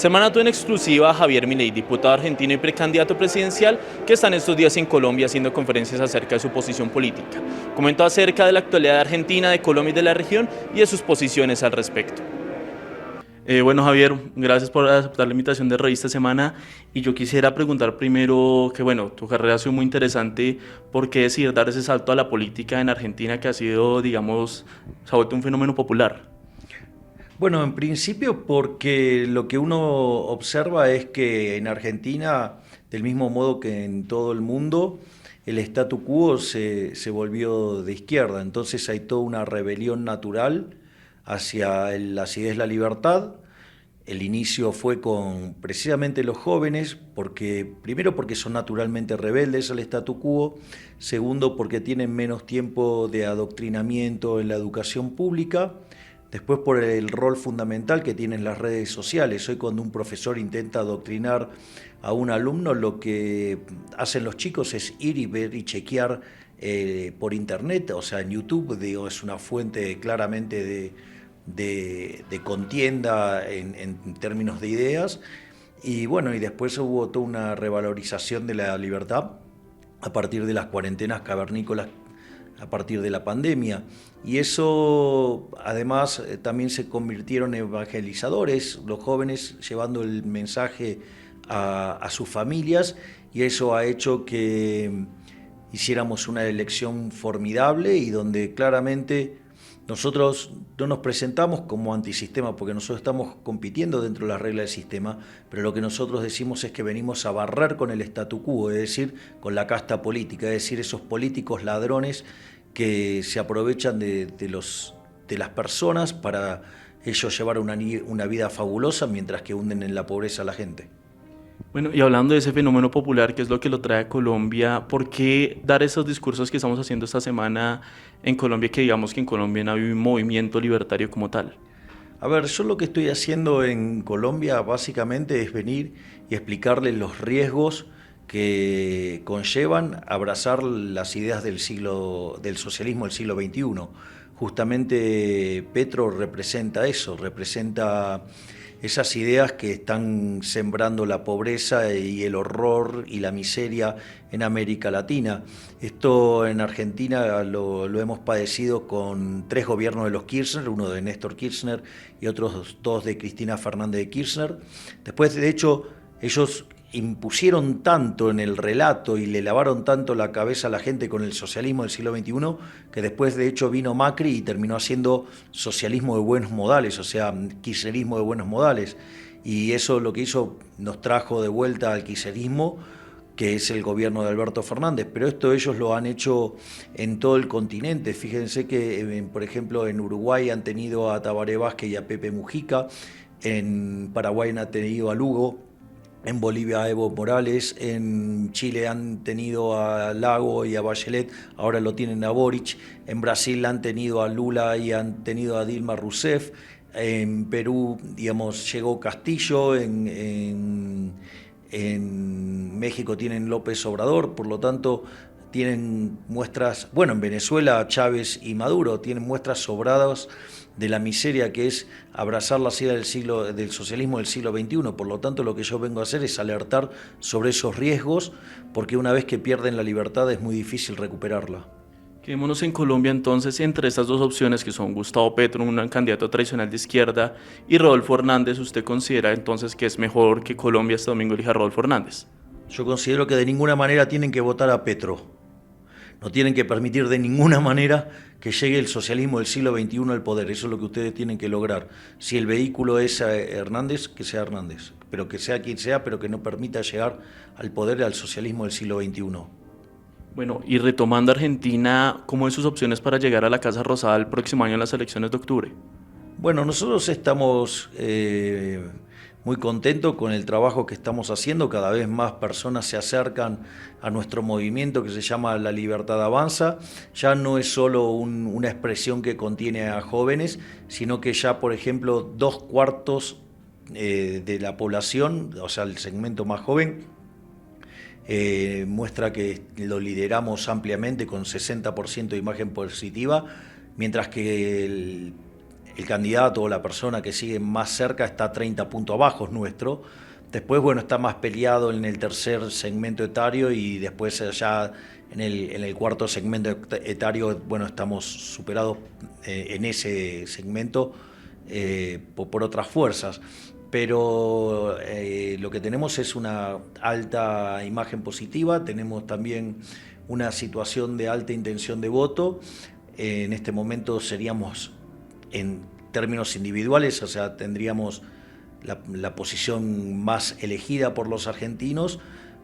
Semana tuvo en exclusiva a Javier Milei, diputado argentino y precandidato presidencial, que está en estos días en Colombia haciendo conferencias acerca de su posición política. Comentó acerca de la actualidad de Argentina, de Colombia y de la región y de sus posiciones al respecto. Bueno, Javier, gracias por aceptar la invitación de Revista Semana. Y yo quisiera preguntar primero que, bueno, tu carrera ha sido muy interesante. ¿Por qué decidir dar ese salto a la política en Argentina que ha sido, digamos, se ha vuelto un fenómeno popular? Bueno, en principio porque lo que uno observa es que en Argentina, del mismo modo que en todo el mundo, el statu quo se volvió de izquierda. Entonces hay toda una rebelión natural hacia las ideas de la libertad. El inicio fue con precisamente los jóvenes, porque primero porque son naturalmente rebeldes al statu quo, segundo porque tienen menos tiempo de adoctrinamiento en la educación pública. Después por el rol fundamental que tienen las redes sociales. Hoy cuando un profesor intenta adoctrinar a un alumno, lo que hacen los chicos es ir y ver y chequear por internet, o sea, en YouTube, digo, es una fuente claramente de contienda en términos de ideas. Y bueno, y después hubo toda una revalorización de la libertad a partir de las cuarentenas cavernícolas a partir de la pandemia. Y eso además también se convirtieron en evangelizadores, los jóvenes llevando el mensaje a sus familias, y eso ha hecho que hiciéramos una elección formidable y donde claramente nosotros no nos presentamos como antisistema porque nosotros estamos compitiendo dentro de las reglas del sistema, pero lo que nosotros decimos es que venimos a barrer con el statu quo, es decir, con la casta política, es decir, esos políticos ladrones que se aprovechan de las personas para ellos llevar una vida fabulosa mientras que hunden en la pobreza a la gente. Bueno, y hablando de ese fenómeno popular, que es lo que lo trae a Colombia, ¿por qué dar esos discursos que estamos haciendo esta semana en Colombia, que digamos que en Colombia no hay un movimiento libertario como tal? A ver, yo lo que estoy haciendo en Colombia básicamente es venir y explicarles los riesgos que conllevan abrazar las ideas del socialismo del siglo XXI. Justamente Petro representa eso, representa esas ideas que están sembrando la pobreza y el horror y la miseria en América Latina. Esto en Argentina lo hemos padecido con 3 gobiernos de los Kirchner, uno de Néstor Kirchner y otros 2 de Cristina Fernández de Kirchner. Después, de hecho, ellos impusieron tanto en el relato y le lavaron tanto la cabeza a la gente con el socialismo del siglo XXI, que después de hecho vino Macri y terminó haciendo socialismo de buenos modales, o sea, kirchnerismo de buenos modales. Y eso lo que hizo, nos trajo de vuelta al kirchnerismo, que es el gobierno de Alberto Fernández, pero esto ellos lo han hecho en todo el continente. Fíjense que, por ejemplo, en Uruguay han tenido a Tabaré Vázquez y a Pepe Mujica, en Paraguay han tenido a Lugo, en Bolivia a Evo Morales, en Chile han tenido a Lago y a Bachelet, ahora lo tienen a Boric, en Brasil han tenido a Lula y han tenido a Dilma Rousseff, en Perú, digamos, llegó Castillo, en México tienen López Obrador, por lo tanto tienen muestras, bueno, en Venezuela Chávez y Maduro tienen muestras sobradas de la miseria que es abrazar la idea del socialismo del siglo XXI. Por lo tanto, lo que yo vengo a hacer es alertar sobre esos riesgos, porque una vez que pierden la libertad es muy difícil recuperarla. Quedémonos en Colombia entonces entre estas dos opciones que son Gustavo Petro, un candidato tradicional de izquierda, y Rodolfo Hernández. ¿Usted considera entonces que es mejor que Colombia este domingo elija a Rodolfo Hernández? Yo considero que de ninguna manera tienen que votar a Petro. No tienen que permitir de ninguna manera que llegue el socialismo del siglo XXI al poder. Eso es lo que ustedes tienen que lograr. Si el vehículo es Hernández, que sea Hernández. Pero que sea quien sea, pero que no permita llegar al poder al socialismo del siglo XXI. Bueno, y retomando Argentina, ¿cómo es sus opciones para llegar a la Casa Rosada el próximo año en las elecciones de octubre? Bueno, nosotros estamos muy contentos con el trabajo que estamos haciendo. Cada vez más personas se acercan a nuestro movimiento que se llama La Libertad Avanza. Ya no es solo una expresión que contiene a jóvenes, sino que ya, por ejemplo, 2/4 de la población, o sea, el segmento más joven, muestra que lo lideramos ampliamente con 60% de imagen positiva, mientras que el candidato o la persona que sigue más cerca está 30 puntos abajo nuestro. Después, bueno, está más peleado en el tercer segmento etario y después ya en el cuarto segmento etario, bueno, estamos superados en ese segmento por otras fuerzas. Pero lo que tenemos es una alta imagen positiva, tenemos también una situación de alta intención de voto. En este momento seríamos en términos individuales, o sea, tendríamos la posición más elegida por los argentinos,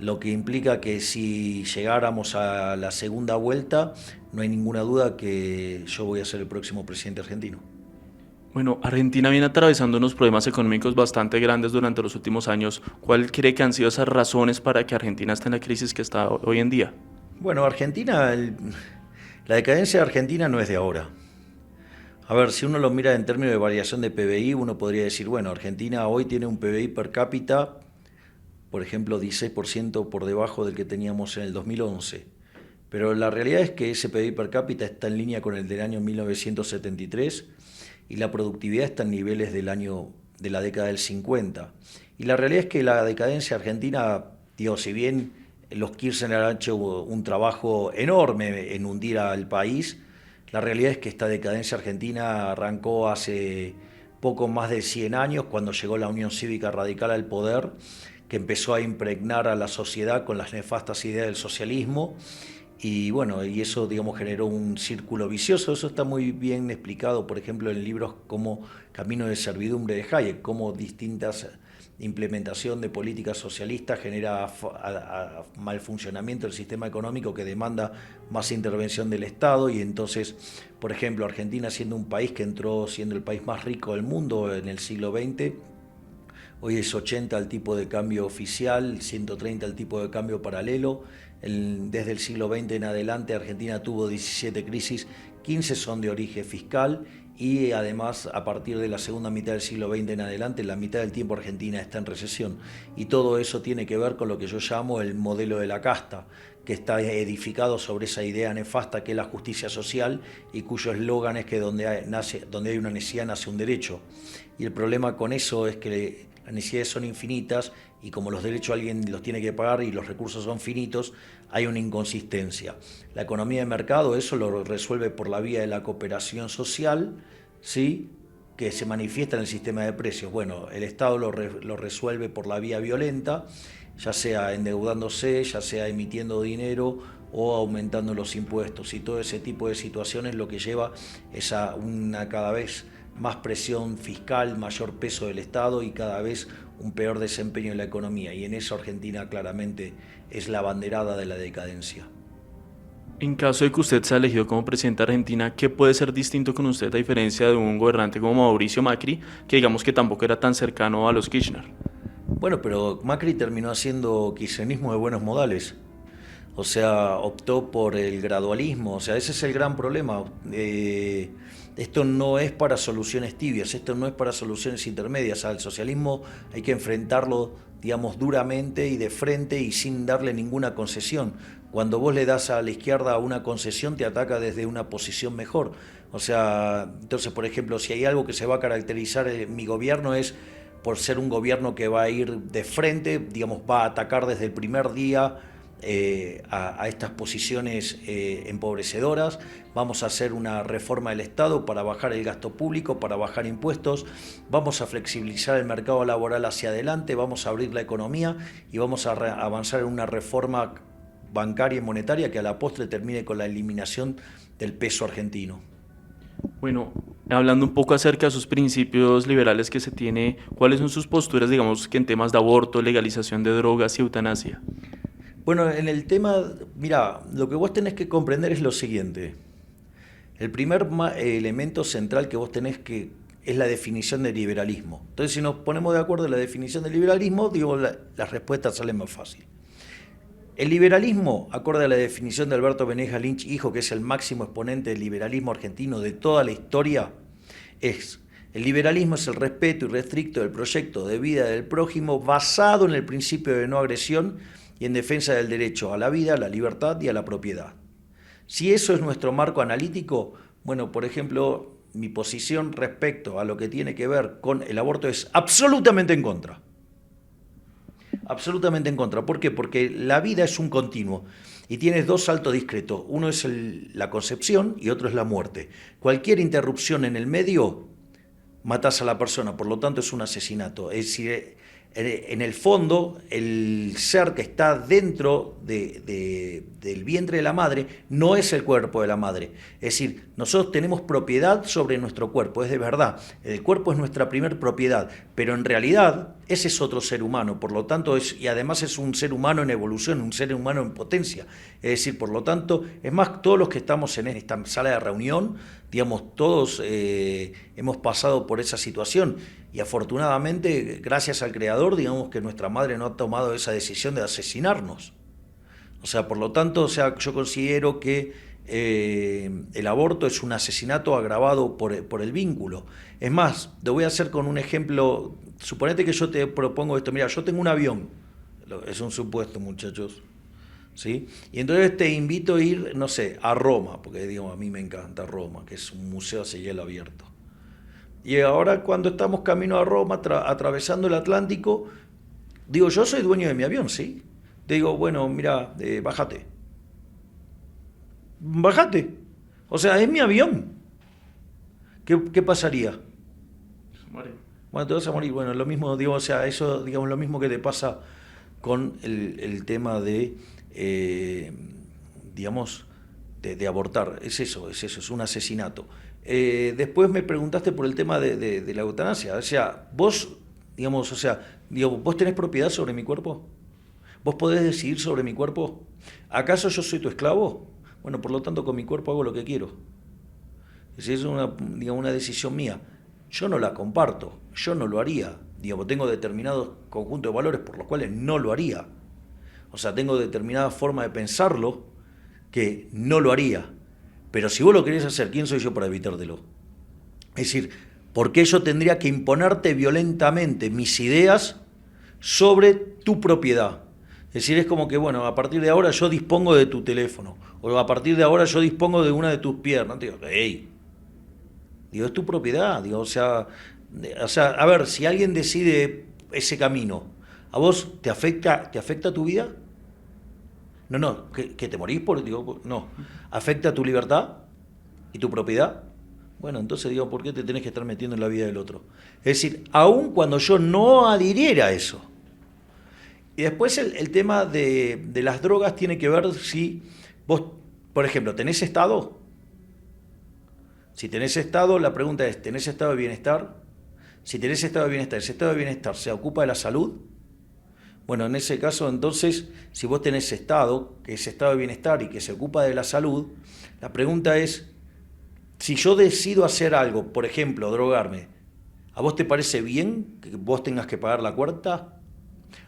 lo que implica que si llegáramos a la segunda vuelta, no hay ninguna duda que yo voy a ser el próximo presidente argentino. Bueno, Argentina viene atravesando unos problemas económicos bastante grandes durante los últimos años. ¿Cuál cree que han sido esas razones para que Argentina esté en la crisis que está hoy en día? Bueno, Argentina, la decadencia de Argentina no es de ahora. A ver, si uno lo mira en términos de variación de PBI, uno podría decir, bueno, Argentina hoy tiene un PBI per cápita, por ejemplo, 16% por debajo del que teníamos en el 2011. Pero la realidad es que ese PBI per cápita está en línea con el del año 1973 y la productividad está en niveles de la década del 50. Y la realidad es que la decadencia argentina, digo, si bien los Kirchner han hecho un trabajo enorme en hundir al país, la realidad es que esta decadencia argentina arrancó hace poco más de 100 años, cuando llegó la Unión Cívica Radical al poder, que empezó a impregnar a la sociedad con las nefastas ideas del socialismo. Y bueno, y eso, digamos, generó un círculo vicioso. Eso está muy bien explicado, por ejemplo, en libros como Camino de servidumbre de Hayek, cómo distintas implementación de políticas socialistas genera mal funcionamiento del sistema económico que demanda más intervención del Estado. Y entonces, por ejemplo, Argentina, siendo un país que entró siendo el país más rico del mundo en el siglo XX, hoy es 80 el tipo de cambio oficial, 130 el tipo de cambio paralelo. Desde el siglo XX en adelante Argentina tuvo 17 crisis, 15 son de origen fiscal y además a partir de la segunda mitad del siglo XX en adelante la mitad del tiempo Argentina está en recesión. Y todo eso tiene que ver con lo que yo llamo el modelo de la casta, que está edificado sobre esa idea nefasta que es la justicia social y cuyo eslogan es que donde hay una necesidad nace un derecho. Y el problema con eso es que las necesidades son infinitas y como los derechos alguien los tiene que pagar y los recursos son finitos, hay una inconsistencia. La economía de mercado eso lo resuelve por la vía de la cooperación social, ¿sí?, que se manifiesta en el sistema de precios. Bueno, el Estado lo resuelve por la vía violenta, ya sea endeudándose, ya sea emitiendo dinero o aumentando los impuestos. Y todo ese tipo de situaciones lo que lleva es a una cada vez más presión fiscal, mayor peso del Estado y cada vez un peor desempeño en la economía. Y en eso Argentina claramente es la abanderada de la decadencia. En caso de que usted sea elegido como presidente de Argentina, ¿qué puede ser distinto con usted a diferencia de un gobernante como Mauricio Macri, que digamos que tampoco era tan cercano a los Kirchner? Bueno, pero Macri terminó haciendo kirchnerismo de buenos modales. O sea, optó por el gradualismo. O sea, ese es el gran problema. Esto no es para soluciones tibias, esto no es para soluciones intermedias. Al socialismo hay que enfrentarlo, digamos, duramente y de frente y sin darle ninguna concesión. Cuando vos le das a la izquierda una concesión, te ataca desde una posición mejor. O sea, entonces, por ejemplo, si hay algo que se va a caracterizar en mi gobierno es por ser un gobierno que va a ir de frente, digamos, va a atacar desde el primer día a estas posiciones empobrecedoras. Vamos a hacer una reforma del Estado para bajar el gasto público, para bajar impuestos, vamos a flexibilizar el mercado laboral hacia adelante, vamos a abrir la economía y vamos a avanzar en una reforma bancaria y monetaria que a la postre termine con la eliminación del peso argentino. Bueno, hablando un poco acerca de sus principios liberales que se tiene, ¿cuáles son sus posturas, digamos, que en temas de aborto, legalización de drogas y eutanasia? Bueno, en el tema, mira, lo que vos tenés que comprender es lo siguiente. El primer elemento central que vos tenés que es la definición de liberalismo. Entonces, si nos ponemos de acuerdo en la definición de liberalismo, digo, las respuestas salen más fácil. El liberalismo, acorde a la definición de Alberto Venegas Lynch, hijo, que es el máximo exponente del liberalismo argentino de toda la historia, el liberalismo es el respeto irrestricto del proyecto de vida del prójimo basado en el principio de no agresión y en defensa del derecho a la vida, a la libertad y a la propiedad. Si eso es nuestro marco analítico, bueno, por ejemplo, mi posición respecto a lo que tiene que ver con el aborto es absolutamente en contra. Absolutamente en contra. ¿Por qué? Porque la vida es un continuo y tienes dos saltos discretos. Uno es la concepción y otro es la muerte. Cualquier interrupción en el medio, matas a la persona, por lo tanto es un asesinato. Es decir, en el fondo, el ser que está dentro del vientre de la madre no es el cuerpo de la madre. Es decir, nosotros tenemos propiedad sobre nuestro cuerpo, es de verdad. El cuerpo es nuestra primer propiedad, pero en realidad ese es otro ser humano, por lo tanto, y además es un ser humano en evolución, un ser humano en potencia. Es decir, por lo tanto, es más, todos los que estamos en esta sala de reunión, digamos, todos hemos pasado por esa situación y afortunadamente, gracias al Creador, digamos que nuestra madre no ha tomado esa decisión de asesinarnos. O sea, por lo tanto, o sea, yo considero que el aborto es un asesinato agravado por el vínculo. Es más, te voy a hacer con un ejemplo. Suponete que yo te propongo esto. Mira, yo tengo un avión. Es un supuesto, muchachos. ¿Sí? Y entonces te invito a ir, no sé, a Roma, porque digo, a mí me encanta Roma, que es un museo a cielo abierto. Y ahora cuando estamos camino a Roma, atravesando el Atlántico, digo, yo soy dueño de mi avión, ¿sí? Te digo, bueno, mira, bájate. Bájate. O sea, es mi avión. ¿Qué pasaría? Se muere. Bueno, te vas a morir. Bueno, lo mismo, digo, o sea, eso, digamos, lo mismo que te pasa con el tema de, digamos, de abortar. Es eso, es un asesinato. Después me preguntaste por el tema de la eutanasia. O sea, vos, digamos, o sea, digo, ¿vos tenés propiedad sobre mi cuerpo? ¿Vos podés decidir sobre mi cuerpo? ¿Acaso yo soy tu esclavo? Bueno, por lo tanto, con mi cuerpo hago lo que quiero. Es una, digamos, una decisión mía. Yo no la comparto, yo no lo haría. Digamos, tengo determinados conjuntos de valores por los cuales no lo haría. O sea, tengo determinada forma de pensarlo que no lo haría. Pero si vos lo querés hacer, ¿quién soy yo para evitártelo? Es decir, ¿por qué yo tendría que imponerte violentamente mis ideas sobre tu propiedad? Es decir, es como que, bueno, a partir de ahora yo dispongo de tu teléfono, o a partir de ahora yo dispongo de una de tus piernas. Digo, hey, digo, es tu propiedad. Digo, o sea, a ver, si alguien decide ese camino, ¿a vos te afecta tu vida? No, que te morís por, digo, no. ¿Afecta tu libertad y tu propiedad? Bueno, entonces digo, ¿por qué te tenés que estar metiendo en la vida del otro? Es decir, aun cuando yo no adhiriera a eso. Y después el tema de las drogas tiene que ver si vos, por ejemplo, ¿tenés estado? Si tenés estado, la pregunta es, ¿tenés estado de bienestar? Si tenés estado de bienestar, ¿ese estado de bienestar se ocupa de la salud? Bueno, en ese caso, entonces, si vos tenés estado, que es estado de bienestar y que se ocupa de la salud, la pregunta es, si yo decido hacer algo, por ejemplo, drogarme, ¿a vos te parece bien que vos tengas que pagar la cuarta?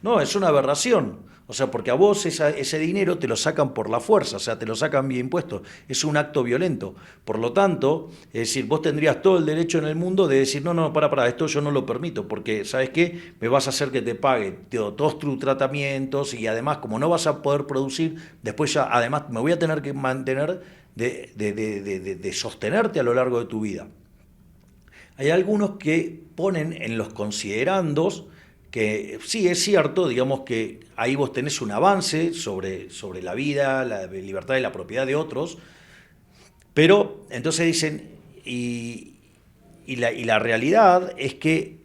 No, es una aberración. O sea, porque a vos ese dinero te lo sacan por la fuerza, o sea, te lo sacan vía impuestos. Es un acto violento. Por lo tanto, es decir, vos tendrías todo el derecho en el mundo de decir, no, para, esto yo no lo permito, porque, ¿sabes qué? Me vas a hacer que te pague todos tus tratamientos y además, como no vas a poder producir, después ya, además, me voy a tener que mantener de sostenerte a lo largo de tu vida. Hay algunos que ponen en los considerandos que sí, es cierto, digamos que ahí vos tenés un avance sobre la vida, la libertad y la propiedad de otros, pero entonces dicen, y la realidad es que,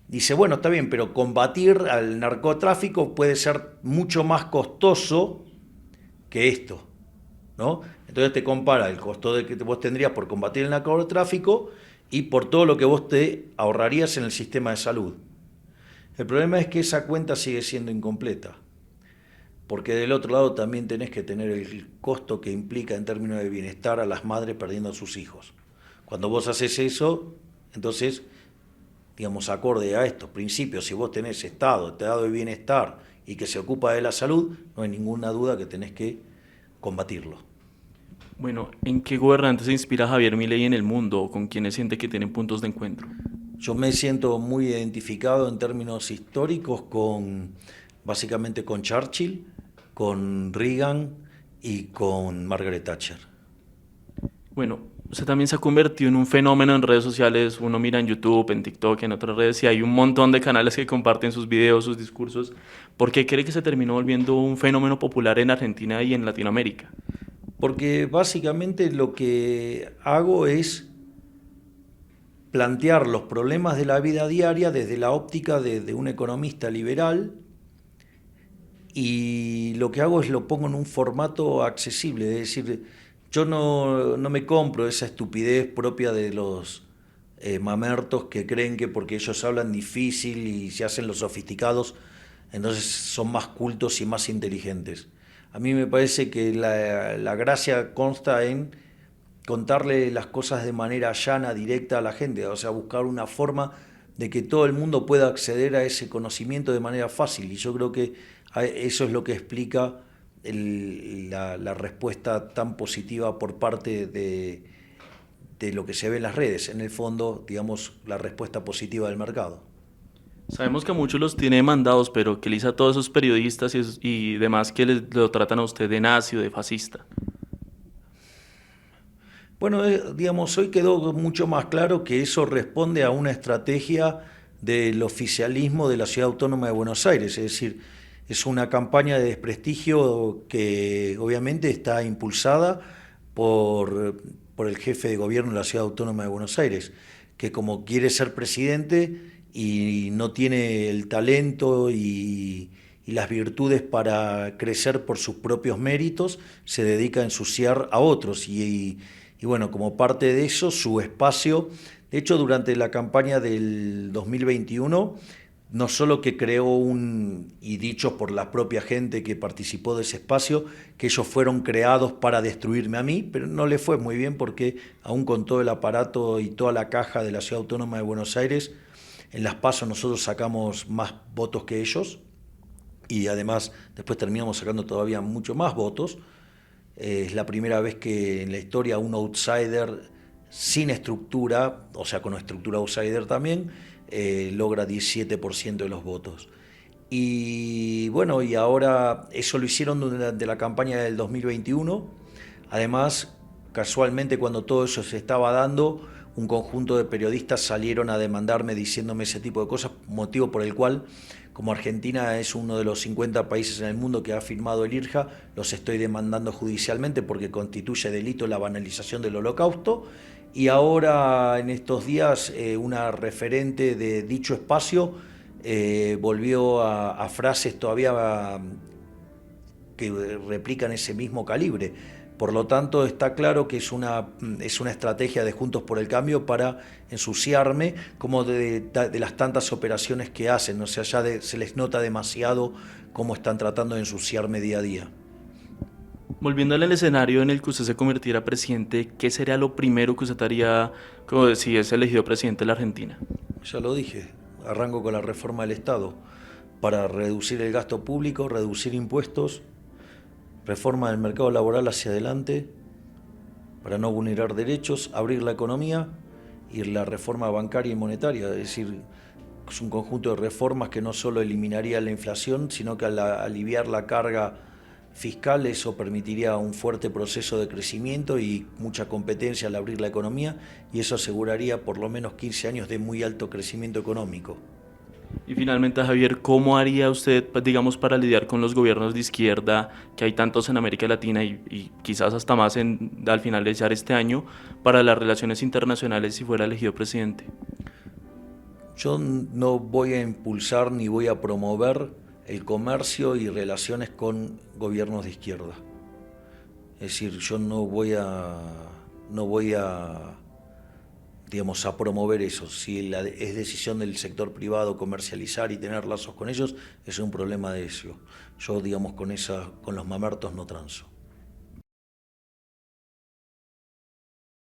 dice, bueno, está bien, pero combatir al narcotráfico puede ser mucho más costoso que esto, ¿no? Entonces te compara el costo de que vos tendrías por combatir el narcotráfico y por todo lo que vos te ahorrarías en el sistema de salud. El problema es que esa cuenta sigue siendo incompleta, porque del otro lado también tenés que tener el costo que implica en términos de bienestar a las madres perdiendo a sus hijos. Cuando vos haces eso, entonces, digamos, acorde a estos principios, si vos tenés estado de bienestar y que se ocupa de la salud, no hay ninguna duda que tenés que combatirlo. Bueno, ¿en qué gobernante se inspira Javier Milei en el mundo o con quienes siente que tienen puntos de encuentro? Yo me siento muy identificado en términos históricos básicamente con Churchill, con Reagan y con Margaret Thatcher. Bueno, Usted también se ha convertido en un fenómeno en redes sociales. Uno mira en YouTube, en TikTok, en otras redes y hay un montón de canales que comparten sus videos, sus discursos. ¿Por qué cree que se terminó volviendo un fenómeno popular en Argentina y en Latinoamérica? Porque básicamente lo que hago es plantear los problemas de la vida diaria desde la óptica de un economista liberal, y lo que hago es lo pongo en un formato accesible, es decir, yo no me compro esa estupidez propia de los mamertos que creen que porque ellos hablan difícil y se hacen los sofisticados, entonces son más cultos y más inteligentes. A mí me parece que la gracia consta en contarle las cosas de manera llana, directa a la gente, o sea, buscar una forma de que todo el mundo pueda acceder a ese conocimiento de manera fácil. Y yo creo que eso es lo que explica la respuesta tan positiva por parte de lo que se ve en las redes. En el fondo, digamos, la respuesta positiva del mercado. Sabemos que a muchos los tiene demandados, pero ¿qué le dice a todos esos periodistas y demás que lo tratan a usted de nazi o de fascista? Bueno, digamos, hoy quedó mucho más claro que eso responde a una estrategia del oficialismo de la Ciudad Autónoma de Buenos Aires, es decir, es una campaña de desprestigio que obviamente está impulsada por el jefe de gobierno de la Ciudad Autónoma de Buenos Aires, que como quiere ser presidente y no tiene el talento y las virtudes para crecer por sus propios méritos, se dedica a ensuciar a otros y bueno, como parte de eso, su espacio, de hecho durante la campaña del 2021, no solo que creó y dicho por la propia gente que participó de ese espacio, que ellos fueron creados para destruirme a mí, pero no le fue muy bien porque aún con todo el aparato y toda la caja de la Ciudad Autónoma de Buenos Aires, en las PASO nosotros sacamos más votos que ellos y además después terminamos sacando todavía mucho más votos. Es la primera vez que en la historia un outsider sin estructura, o sea, con estructura outsider también, logra 17% de los votos. Y bueno, y ahora eso lo hicieron durante la campaña del 2021. Además, casualmente cuando todo eso se estaba dando, un conjunto de periodistas salieron a demandarme diciéndome ese tipo de cosas, motivo por el cual, como Argentina es uno de los 50 países en el mundo que ha firmado el IRJA, los estoy demandando judicialmente porque constituye delito la banalización del Holocausto. Y ahora, en estos días, una referente de dicho espacio volvió a frases todavía que replican ese mismo calibre. Por lo tanto, está claro que es una estrategia de Juntos por el Cambio para ensuciarme, como de las tantas operaciones que hacen. O sea, ya se les nota demasiado cómo están tratando de ensuciarme día a día. Volviendo al escenario en el que usted se convirtiera presidente, ¿qué sería lo primero que usted haría si es elegido presidente de la Argentina? Ya lo dije, arranco con la reforma del Estado para reducir el gasto público, reducir impuestos, reforma del mercado laboral hacia adelante, para no vulnerar derechos, abrir la economía y la reforma bancaria y monetaria, es decir, es un conjunto de reformas que no solo eliminaría la inflación, sino que al aliviar la carga fiscal eso permitiría un fuerte proceso de crecimiento y mucha competencia al abrir la economía, y eso aseguraría por lo menos 15 años de muy alto crecimiento económico. Y finalmente, Javier, ¿cómo haría usted, digamos, para lidiar con los gobiernos de izquierda, que hay tantos en América Latina y quizás hasta más al finalizar este año, para las relaciones internacionales si fuera elegido presidente? Yo no voy a impulsar ni voy a promover el comercio y relaciones con gobiernos de izquierda. Es decir, yo no voy a digamos, a promover eso. Si es decisión del sector privado comercializar y tener lazos con ellos, es un problema de eso. Yo, digamos, con los mamertos no transo.